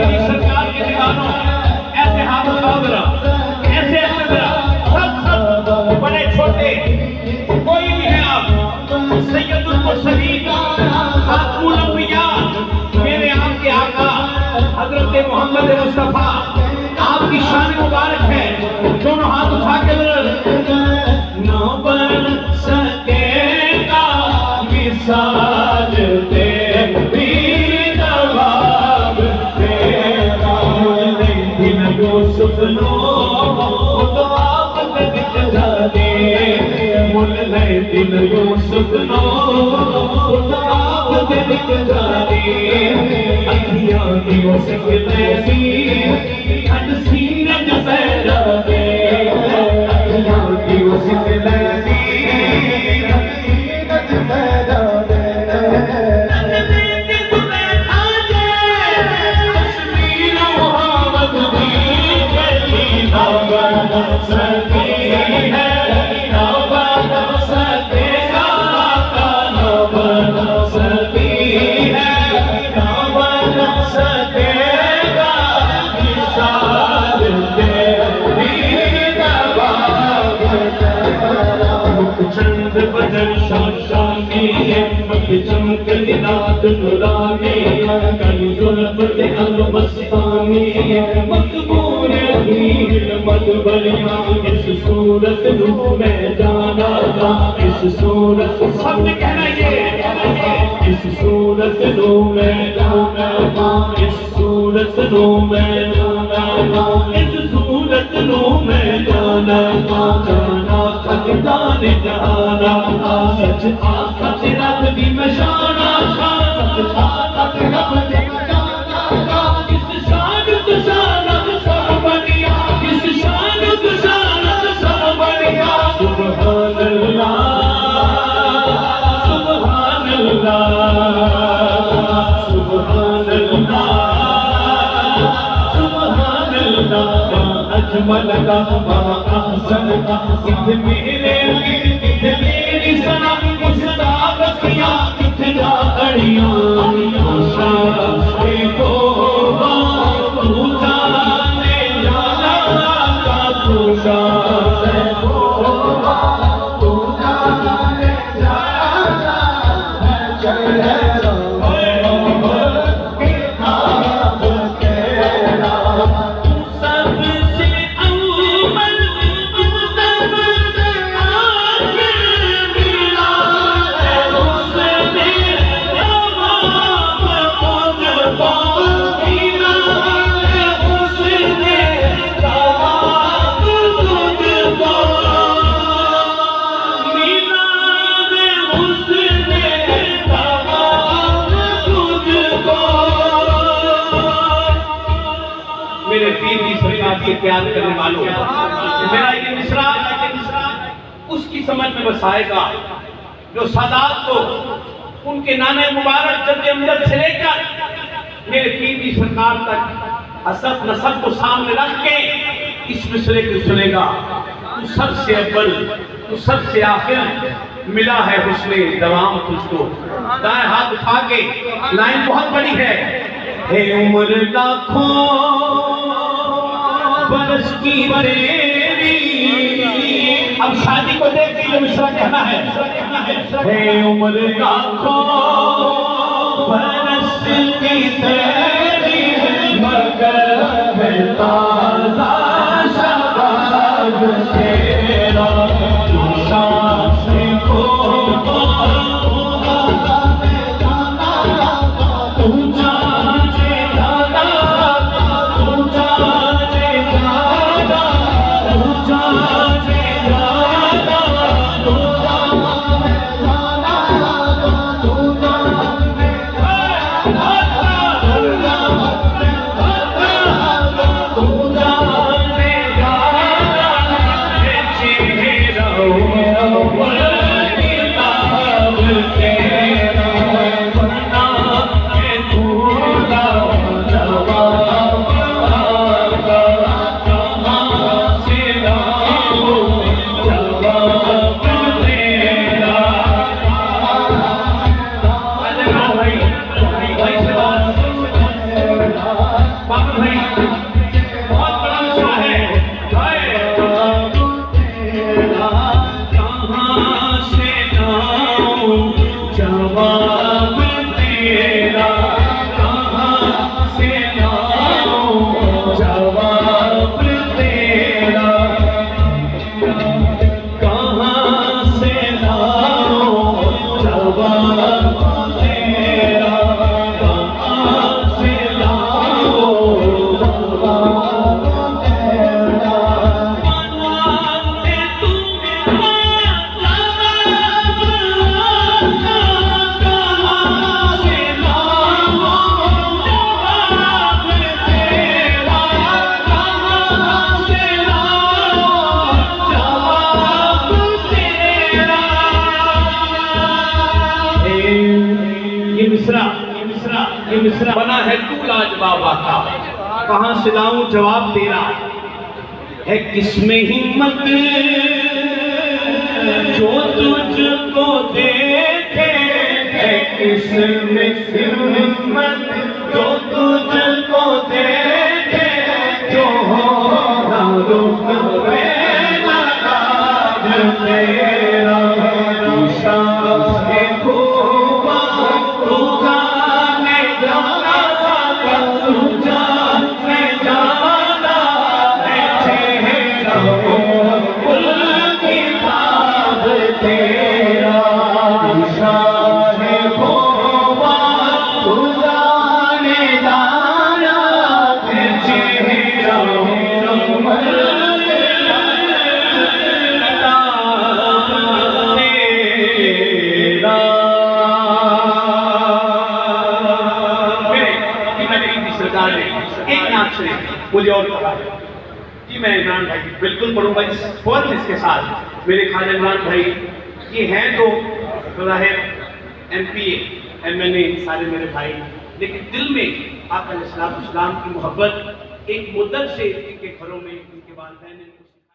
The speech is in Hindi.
पीर सरकार के दीवानों, ऐसे हाथ उठाओ जरा, ऐसे जरा, सब बड़े छोटे, कोई भी है आप, सैयदुल मुरसलीन, खातमुल अंबिया, मेरे आपके आका हजरत मोहम्मद मुस्तफा, आपकी शान मुबारक है। दोनों हाथ उठा के ना बन सकेगा मिसाल तेरी नवाब तेरा, दिन यूसुफ नो तो आप दिखला दे, मुल नए दिन यूसुफ नो तो आप दिखला दे, अखियां की यूसुफ नैसी हद सीने च पैदा दे, अखियां की यूसुफ नैसी हद सीने च पैदा दे, चंद बदल शाशानी चमकल रात नुरानी, कल जुल्फ के अलमस्तानी, मकबूल हील मधुबलिया, इस सूरत नू मैं जाना था, इस सूरत सबने कहना ये, इस सूरत नू मैं जाना था, इस सूरत नू मैं जाना था, इस सूरत नू मैं जाना था, जाना खजाने जाना था, सच सच रब दी मशाना था, सच रब दी मशाना था, इस शान तो शानत सब बढ़िया, इस शान तो शानत सब बढ़िया, सुभान अल्लाह सुभान अल्लाह सुभान अल्लाह सुभान अल्लाह, अजमल का अहसन का मेरे मेरी सना मुस्ताक किया कितना अड़ियां को तू जाने जाना का तू जाने तू जाने जाना चले प्यार करने वालों, मेरा ये मिसरा उसकी समझ में बसाएगा जो सादात को उनके नाने मुबारक जद्द अमजद से लेकर मेरे पीर की सरकार तक असफ नसब को सामने रख के इस मिसरे को सुनेगा। तू सबसे अव्वल तू सबसे आखिर, मिला है हुस्ने दवाम तुझको। दाएं हाथ उठा के, लाइन बहुत बड़ी है, हे उम्र लाखों बरस की बरेली, अब शादी को देख के जो मिसरा कहना है, हे उम्र लाखों बरस की तेरी, मगर है ताज़ा शबाब तेरा, शादी को Oh जवाब तेरा कहाँ से लाऊं, जवाब तेरा कहाँ से लाऊं, जवाब तेरा कहाँ से लाऊं, जवाब तेरा मनाते तुम्हें कहाँ से लाऊं, जवाब तेरा कहाँ से लाऊं, जवाब तेरा। ये मिसरा बना है तू लाजवाब आता, कहाँ से लाऊं जवाब तेरा। है किसमें हिम्मत जो तुझको देखे, है किसमें हिम्मत जो तुझको देखे, जो हो ना रुक लगा तेरा शाहे खूबा तू जाने जाना, तू जाने जाना है चेहरा गुल किताब तेरा शाहे खूबा तू जाने जाना है चेहरा एक नाच से मुझे और कहा कि मैं इमरान भाई बिल्कुल पढ़ूंगा इस फौरन इसके साथ। मेरे ख्याल इमरान भाई ये हैं तो ज़ाहिर MPA MNA सारे मेरे भाई, लेकिन दिल में आका अलैहिस्सलाम की मोहब्बत एक मुद्दत से इनके घरों में इनके वालिदैन